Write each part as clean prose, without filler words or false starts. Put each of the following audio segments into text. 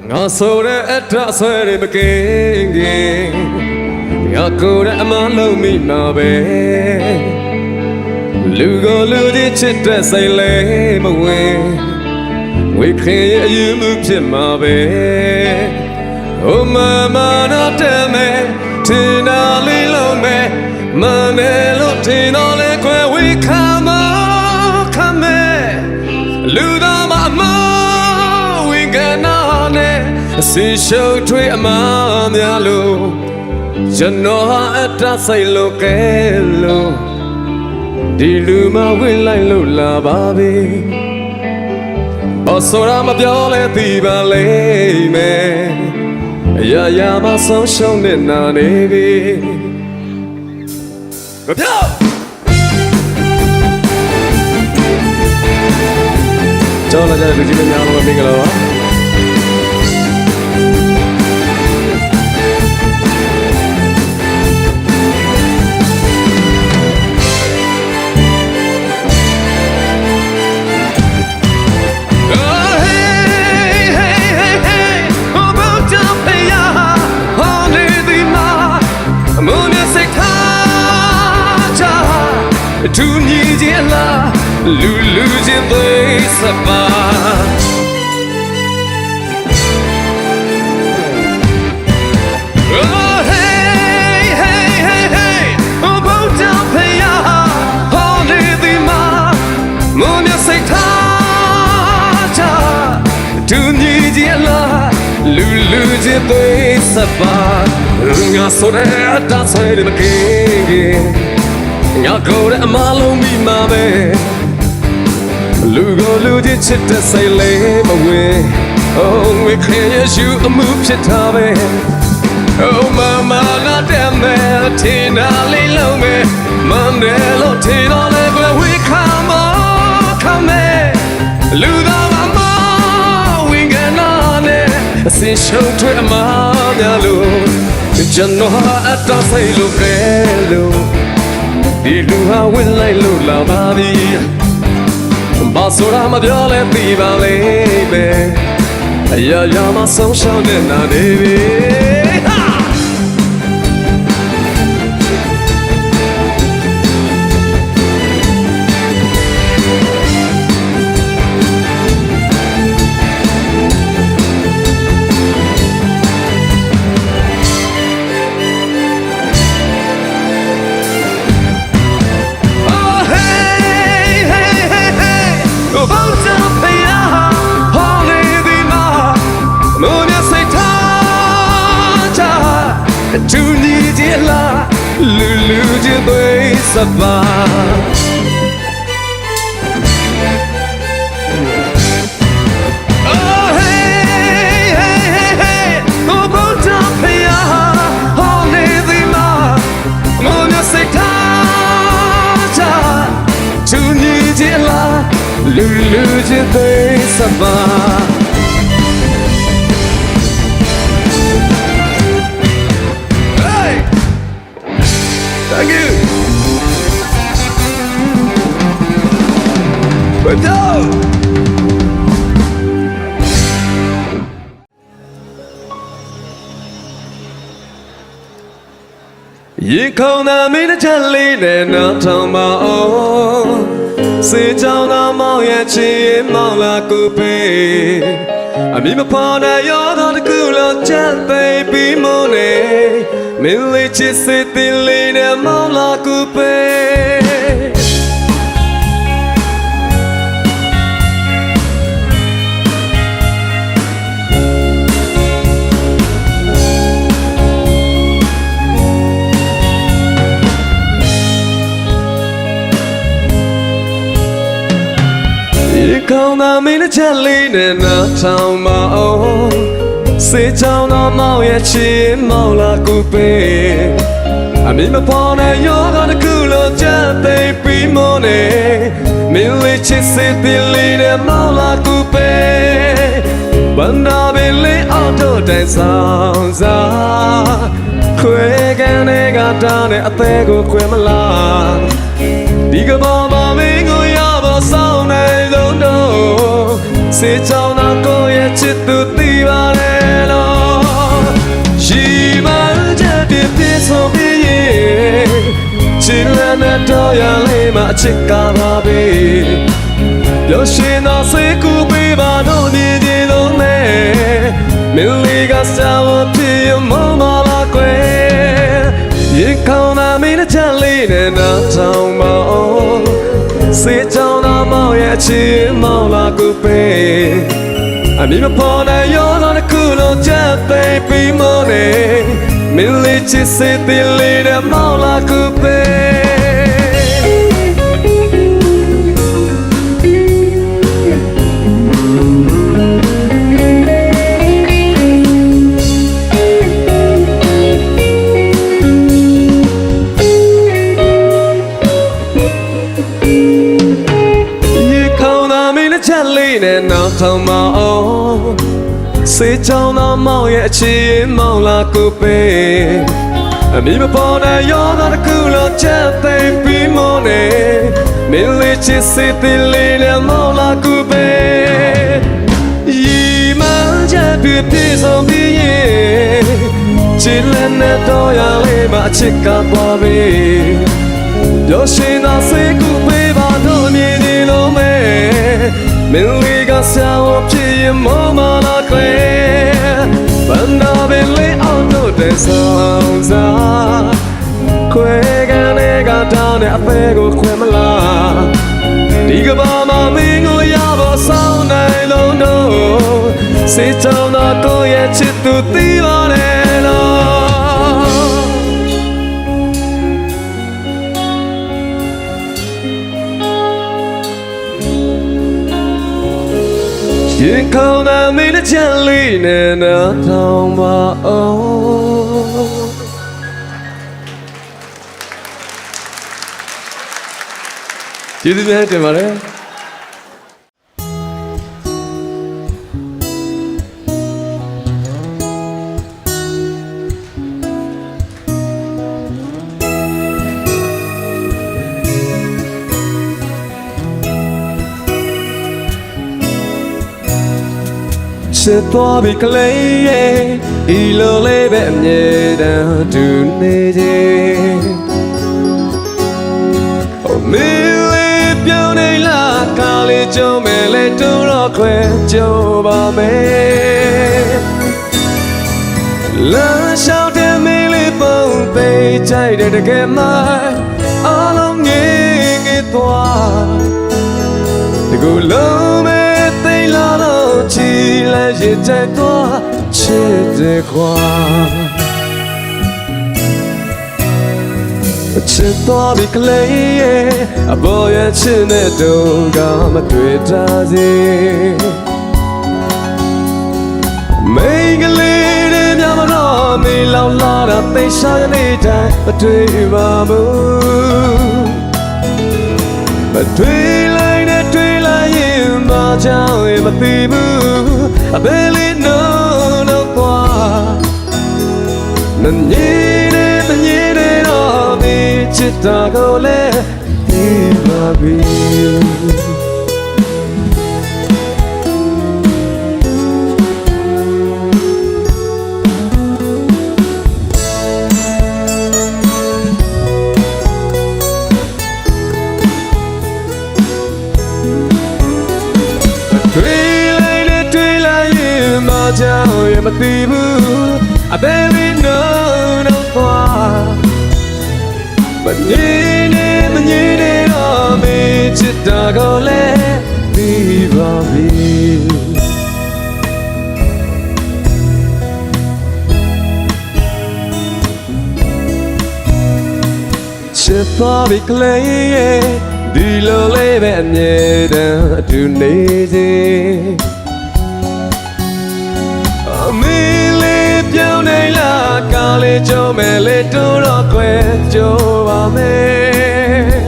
ngõ sâu để ép ra xoay để mà kinh kinh ngõ cô đã mà lâu mi mà về lưu đi chết ra say lệ mà quê khi yêu mưu chuyện mà về mà nó trẻ mẹ thì nó lý lâu mẹ mà mẹ lúc thì nó lên quê quê khá mẹ lưu đó mà quê cái nó nè xin sâu thuê mà mẹ lưu chân nó ết ra say lô kê lô đi lưu mà quê lại lưu là bà bì bỏ số ra mà biểu lê tì bà lê mẹ ya mà sống sống nên nào nê bì Go cho là được chỉ bên nhau mà mình là tu nhị chia la lu chia với sa ba oh hey hey hey hey oh bao trăm thầy ya holy di ma muốn nhớ say tha cha tu nhị chia la lu chia với sa ba ngã số để ta say để mà kê ngõ cô đã mà lâu mi mà về lưu đi chết đã say lệ mà quê we can't you a move chết ta về mà nó đem về thì nó lấy lâu mẹ mà để lo thì nó lấy quê we come lưu đó mà we get nó nè xin show thuê mà nhà luôn chân nó đã say luôn kê luôn đi lưu ha quên lại lưu là ba đi bao số ra mà biểu lên đi vào lấy về ya mà sống sao nên nào đi về tu nhị chia la lưu chia với sa ba oh hey hey hey hey oh bao trăm thầy ya holy di ma muốn nhớ say tha cha tu nhị chia la lưu chia với sa ba Thank you. Good job. Ye khâu na mi na chân li để nó thòng bao, si chào na mau ye chi mau la cu pe, mi ma pa na yo đó cứ lo chân baby mo ne. Mình lấy chiếc xe tin lý để mau là coupe Không nào mình đã chân lý để nó thòng máu si chào nó mau ye chi mau là coupe mi ma pa na yo đó cứ lo cha baby mo ne mình lấy chiếc xe tin lý để mau là coupe bận đào bên lấy auto đại sao ra quê cái này gạt ra để ate của quê mà la đi cái bao mà mình ngồi ya bao sau này đâu đâu si chào nó cô ye chết từ ti ba နဲ့တော့ရလေမအချစ်ကပါပဲပြောရှင်တော့စိတ်ကူပေးပါတော့နေသေးလို့နဲ့မင်းလေးကစားဖို့ဖြစ်ရမလာကွယ်ရေကောင်းတာမင်းနဲ့ချမ်းလေးနဲ့တော့ထောင်မအောင်စေချောင်းတော့မောင်ရဲ့ချစ်မောင်လာကူပေးအမီမပေါ်နိုင်ရောတော့ခုလုံးချက်သိပြီးမနေမင်းလေးချစ်စေတဲ့လေးနဲ့မောင်လာကူပေးချက်လေးနဲ့နောက်ထောင်မအောင်စေချောင်းတော့မောင်ရဲ့အချစ်မောင်လာကိုပေးအမီမပေါ်နိုင်ရောတော့တစ်ခုလုံးချက်သိပြီးမနေမင်းလေးချစ်စေတဲ့လေးနဲ့မောင်လာကိုပေးရီမချက်ပြပြဆုံးပြီးရင်ချစ်လက်နဲ့တော့ရလေးမအချစ်ကသွားပြီပြောရှင်သာစိတ်ကူပေးပါတော့မြင်နေလို့မဲမင်းလေးကစားဖို့ဖြစ်ရင်မောမလာခွဲဘန္နာပင်လေးအောင်တော့တဲ့ဆောင်စားခွဲကနေကတောင်းတဲ့အပဲကိုခွဲမလားဒီကဘာမှမင်းကိုရဖို့ဆောင်နိုင်လို့တော့စေချောင်းတော့ကိုရဲ့ချစ်သူသိပါတယ်လို့ရင်ကောင်းတာမင်းနဲ့ချမ်းလေးနဲ့တော့ထောင်မအောင်ကျေးဇူးများတင်ပါတယ်ချစ်သွားပြီကလေးရဲ့ဤလိုလေးပဲအမြဲတမ်းတူနေခြင်းမင်းလေးပြောင်းနေလားကားလေးကြုံမဲ့လေတူတော့ခွဲကြုံပါမယ်လမ်းလျှောက်တဲ့မင်းလေးပုံသေးကြိုက်တဲ့တကယ်မှအလုံးငယ်ငယ်သွားဒီကိုလုံးမဲ့သိလာတော့ချီလိုက်ရတဲ့တော့ချစ်တဲ့ခွာချစ်သွားပြီကလေးရဲ့အပေါ်ရချစ်တဲ့တုံးကမတွေ့တာစေမိန်းကလေးတွေများမတော့မေးလောင်လာတာသိရှာရနေတိုင်းမတွေ့ပါဘူးမတွေ့လိုက်နဲ့တွေ့လိုက်ရင်မကြောက်ရင်မသိဘူးအဘယ်လေးနော်တော့သွားနည်းနည်းတော့ဒီချစ်တာကိုလည်းဒီပါပြီကြောက်ရမသိဘူးအဘယ်လိုတော့သွားမငြင်းနေတော့မချစ်တာကိုလည်းသိပါပြီချစ်သွားပြီကလေးရဲ့ဒီလိုလေးပဲအမြဲတမ်းအတူနေစေမင်းလေးပြောင်းနေလားကားလေးကြုံမဲ့လေတိုးတော့ခွဲကြိုးပါမယ်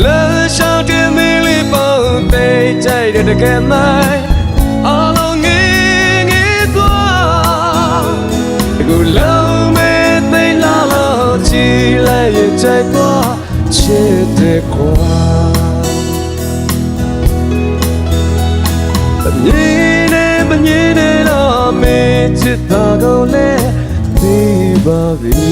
လမ်းလျှောက်တဲ့မင်းလေးပုံသေးကြိုက်တဲ့တကယ်မှအလုံးငယ်သွားအခုလုံးမဲ့သိလာလို့ချီလိုက်ရကြိုက်သွားချစ်တဲ့ခွာမြင်နေတော့မချစ်တာကိုလည်းသိပါပြီ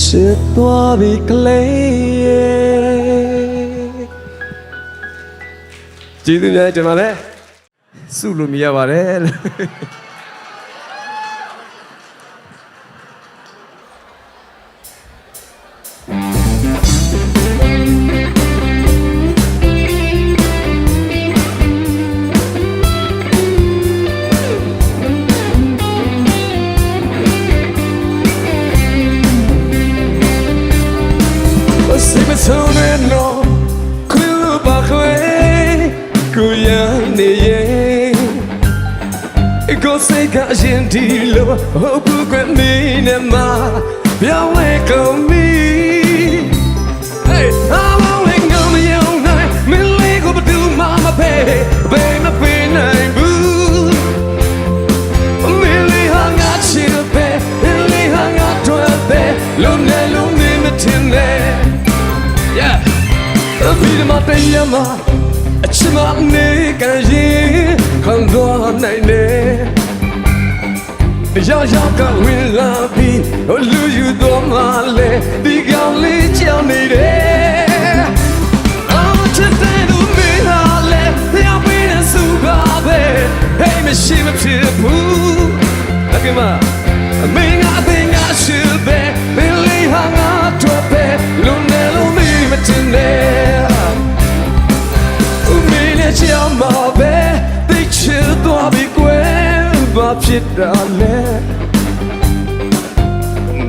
ဖြစ်သွားပြီကလေးကျေးဇူးများတင်ပါတယ်စုလို့မရပါတယ်ဆုံးနေတော့ခွေလို့ပါခွေကိုရနေရဲ့ကိုစိတ်ကအရင်ဒီလိုဟုတ်ဘူးကွနေနေမှာပြောင်းလဲကုန်ပြီ Hey I won't go me on night မလေးကိုဘသူမှမဖေးဘေးမဖေးနိုင်ဘူးမလေးဟာငါချစ်ပဲမလေးဟာငါတွေ့ပဲလုံးနေမတင်နဲ့Yeah, be the matayama, a chima nekaji, kando naine. Yaka will be, or lose you do male, the galley journey there. I'm to me, hale, they are being a sugabe, hey, machine of Chipu. Akima, I mean, I think I should be, Billy hung out to a bed, Lunelo me. Umile chiama be, they chill to be queen, but shit darling.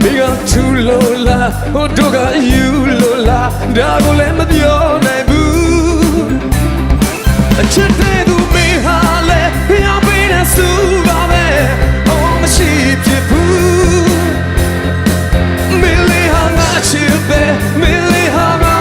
Miga too lola, oh doga you lola, double and the only boo. A chitty to me hale, I've been a sugabe, oh my sheep poo. Millie hung out chipe, Millie hung out.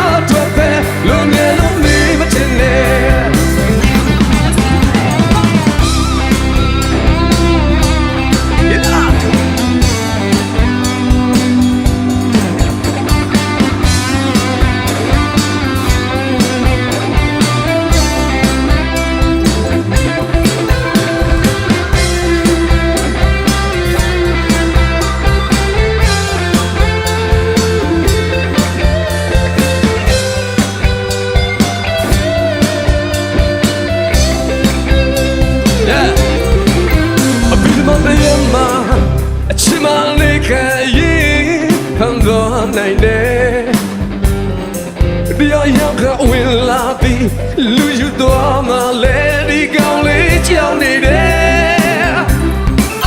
Will I be lose you to my lady go let you need it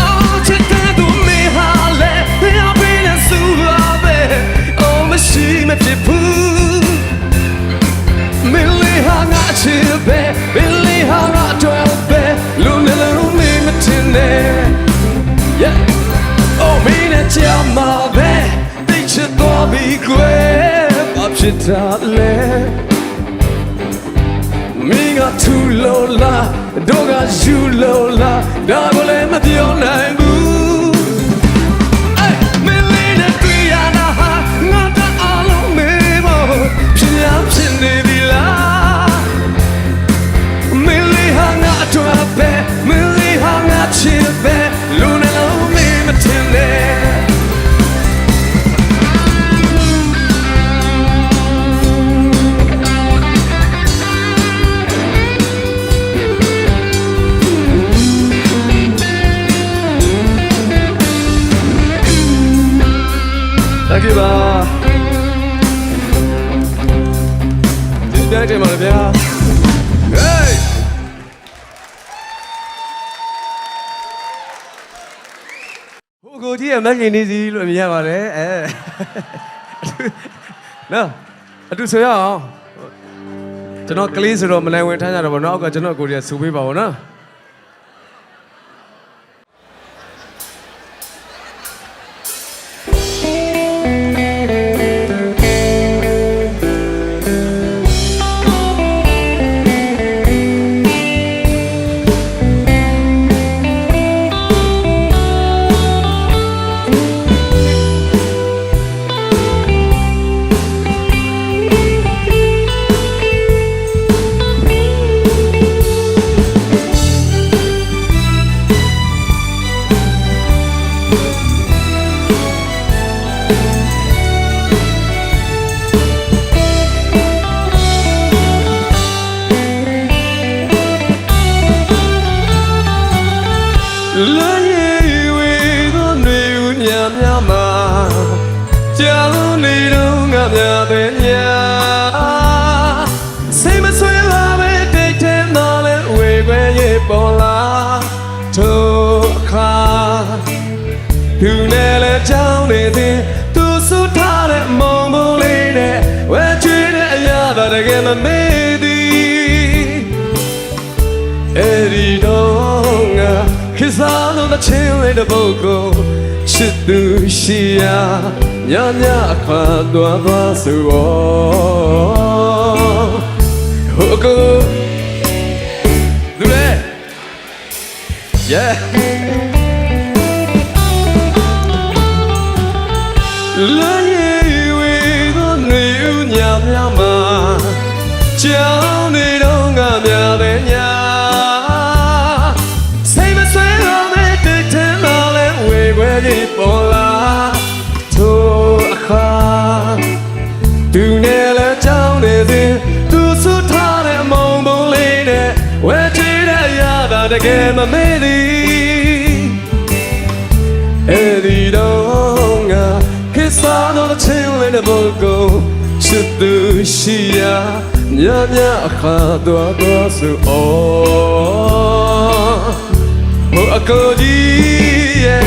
oh check to me hale I've been a suave oh my she me poo Millie hang out chipe Millie hang out 12 lunelo me matine yeah oh me na chama be they should be great up shit Miga too low la, doga you low la, double and the online boo. Hey, Melina Triana, not the all of me, she loves in the villa. Millie hung out to a bed, Millie hung out to a bed, Luna love me, Matilda. Thank you, ba. This is the man, yeah. Hey. Who go to your making easy? Look, me have it. No, I do say, oh. Do not cleanse it. I'm going to tell you about now. Do not go to your super bowl, no. များပဲညာစိတ်မဆွေးပါပဲတိတ်ထဲမှာလဲဝေခွဲရေးပေါ်လာထိုအခါသူနဲ့လဲကြောင်းနေသည်သူစုထားတဲ့မုံမလေးနဲ့ဝဲချွေးတဲ့အရာသာတကယ်မမေ့သည်အဲ့ဒီတော့ငါခေစားလို့တစ်ချင်းလေးတစ်ပုတ်ကိုချစ်သူရှိရာညညအခါသွားသွားဆိုဟိုကိုလူလေ yeah လာရဲ့ဝေသောနေဦးညများမှာကြောင်းနေတော့ငါများတဲ့ညာစိတ်မဆွဲတော့မဲ့တဲ့ထင်လာလဲဝေခွဲကြီးပေါ်လာထိုအခါသူနဲ့လဲကြောင်းနေသည်သူစုထားတဲ့မုံပုံလေးနဲ့ဝဲချေတဲ့ရတာတကယ်မမေ့သည်အဲ့ဒီတော့ငါခေစားတော့ချင်းလေးတဲ့ဘုတ်ကိုချစ်သူရှိရာညညအခါသွားသွားဆိုဟိုအကိုကြီးရဲ့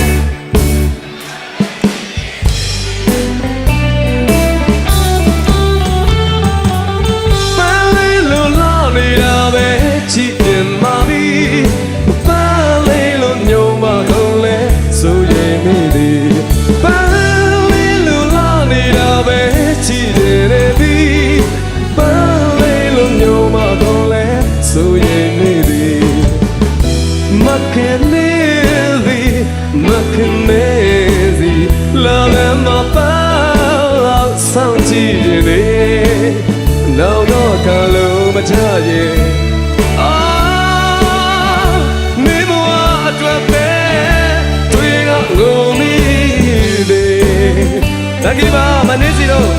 ပန်းလေးလိုလာနေတာပဲကြည့်ရင်မပြီးပန်းလေးလိုညုံမကုန်လဲဆိုရင်မိသည်ပန်းလေးလိုလာနေတာပဲကြည့်နေသည်ပန်းလေးလိုညုံမကုန်လဲဆိုရင်မိသည်မခင်နေသည်မခင်နေသည်လာလည်းမပါလောက်ဆောင်ကြည့်နေနောက်တော့ကလုံးမချရဲ့အာနေဘဝအတွက်ပဲတွေ့ကငုံမိတယ်တကယ်ပါမနေစီတော့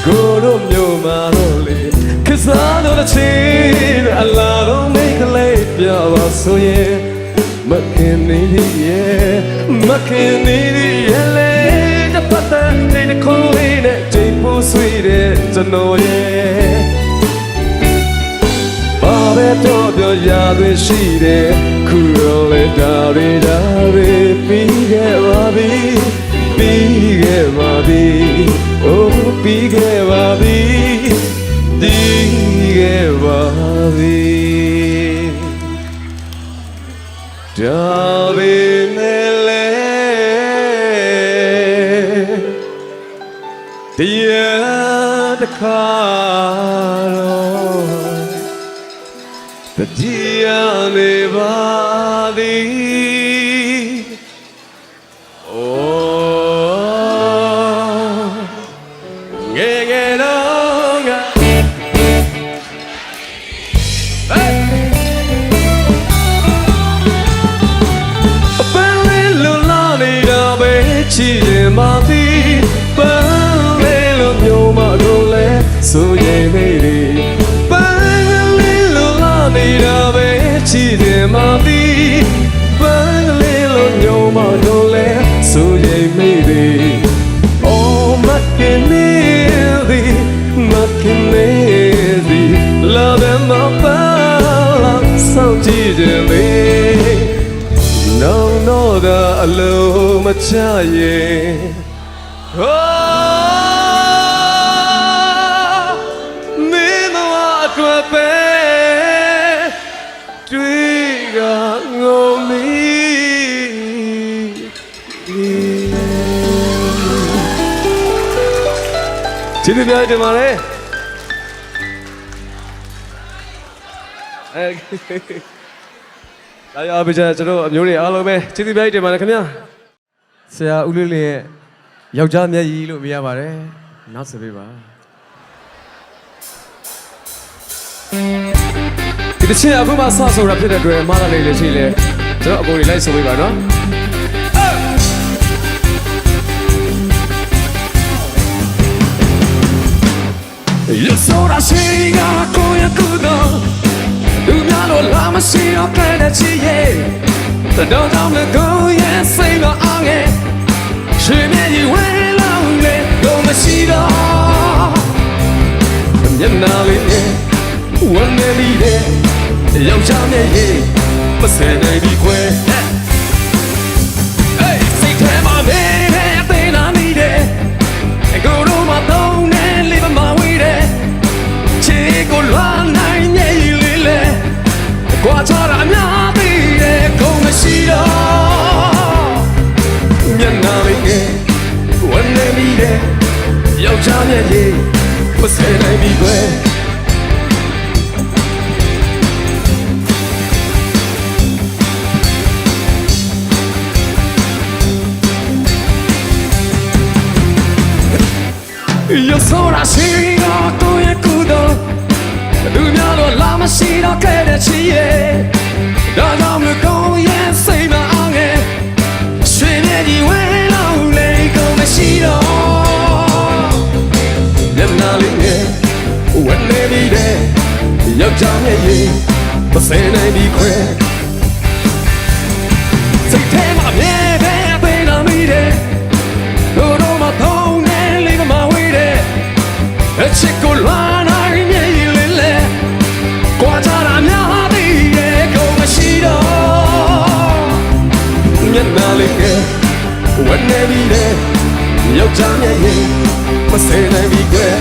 ကိုတို့မျိုးမာတော့လေခစားတော့တဲ့ချင်းအလားတော့မိကလေးပြပါဆိုရင်မခင်နေရဲ့မခင်နေရဲ့လေတပတ်တဲ့နေကိုလေးနဲ့ချိန်ဖို့ဆွေးတဲ့ကျွန်တော်ရဲ့ဘာပဲတော့ပြောရသွေးရှိတယ်ခုတော့လေဒါရီပြီးခဲ့ပါပြီပြီးခဲ့ပါပြီအိုးပြီးခဲ့ပါပြီဒီခဲ့ပါပြီဒါပေမဲ့လေတရားတစ်ခါတော့တရားနေပါသည်အိုးငယ်ငယ်တော့ငါချီရင်မပြီးပန်းလေးလိုမျိုးမကုန်လဲဆိုရင်မေးတယ်ပန်းလေးလိုလာနေတာပဲချီရင်မပြီးပန်းလေးလိုမျိုးမကုန်လဲဆိုရင်မေးတယ်အော်မခင်နေသည်မခင်နေသည်လာတယ်မပါလာဆောင်ကြည့်တယ်လေNo, no, the alone, my child. Oh, me no atwape, twiga ngomi. Chili bhai tumhare. Ay, abi cha, chalo,မျိုးတွေအားလုံးပဲကျေးဇူးပြုတင်ပါတယ်ခင်ဗျာဆရာဦးလေးလေးရဲ့ယောက်ျားမျက်ရည်လို့မြင်ရပါတယ်နောက်ဆက်ပေးပါဒီတစ်ချက်အခုမှစဆိုတာဖြစ်တဲ့အတွက်မားလာလေးလေးရှိလေကျွန်တော်အကိုတွေလိုက်ဆိုပေးပါနော်ရဆိုရရှိကကိုရကူတော့လူများလို့လာမရှိတော့တဲ့ချီရဲ့တော့တော့မကိုရဲ့စိတ်မအောင်ရဲ့ရှင်မြည်ဝဲလောင်းလေ မရှိတော့မျက်နှာလေးနဲ့ဝမ်းနေမိတဲ့ယောက်ျားနဲ့ရေမဆယ်နိုင်ပြီခွဲစိတ်ထဲမှာနေတဲ့အသေးနာမိတယ်ကိုယ်တို့မှသုံးနေလေးမဝေးတဲ့ချေကိုလွားနိုင်နေလေးလေကွာချတာအများသေးတယ်ကုန်မရှိတော့မျက်နှာလေးနဲ့ဝမ်းနေမိတဲ့ယောက်ျားနဲ့ရေမဆယ်နိုင်ပြီခွဲYo soy así, no estoy escudo. Tu miedo la masita que te chille. Dame con yen say my ange. Swim in the wind, only come shiro. Them darling, when they be there, yo jam ye, but say they be quick. Say them up, yeah, they don't meet it. No, no, my tongue, and leave my way. A chico lana in ye lily, Quatana de go machino. Yanalik, when they be there, yo jam ye, but say they be good.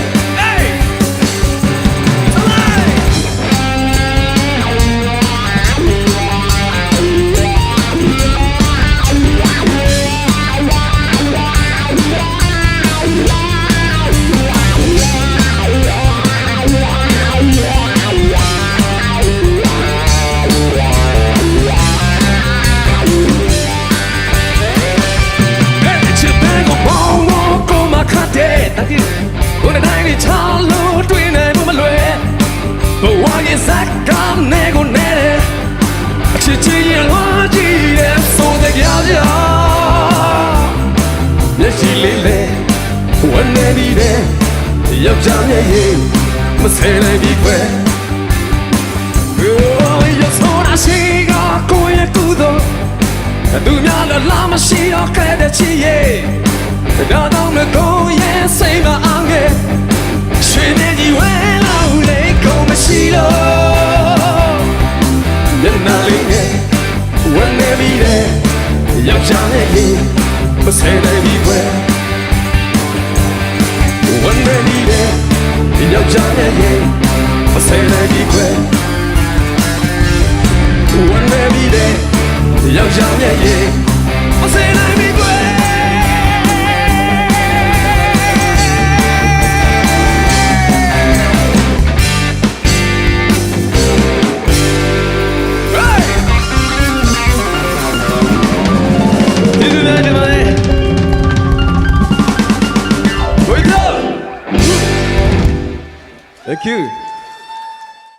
When the night is hollow, twin and woman way. But why is that come nego net? Chichi and Waji, so the Gaja. Yes, she lay when they be there. Young Johnny, must say they be quick. Oh, you're so nasty, going to do. Do not allow me, she don't care that she is. I don't go, yeah, say my ange. Swim in the well, I'll let go, Machino. Then I'll leave when they be there. Young Johnny, but say they be well. When they be there, young Johnny, but say they be well. When they be there, young Johnny, but say they be well. Thank you.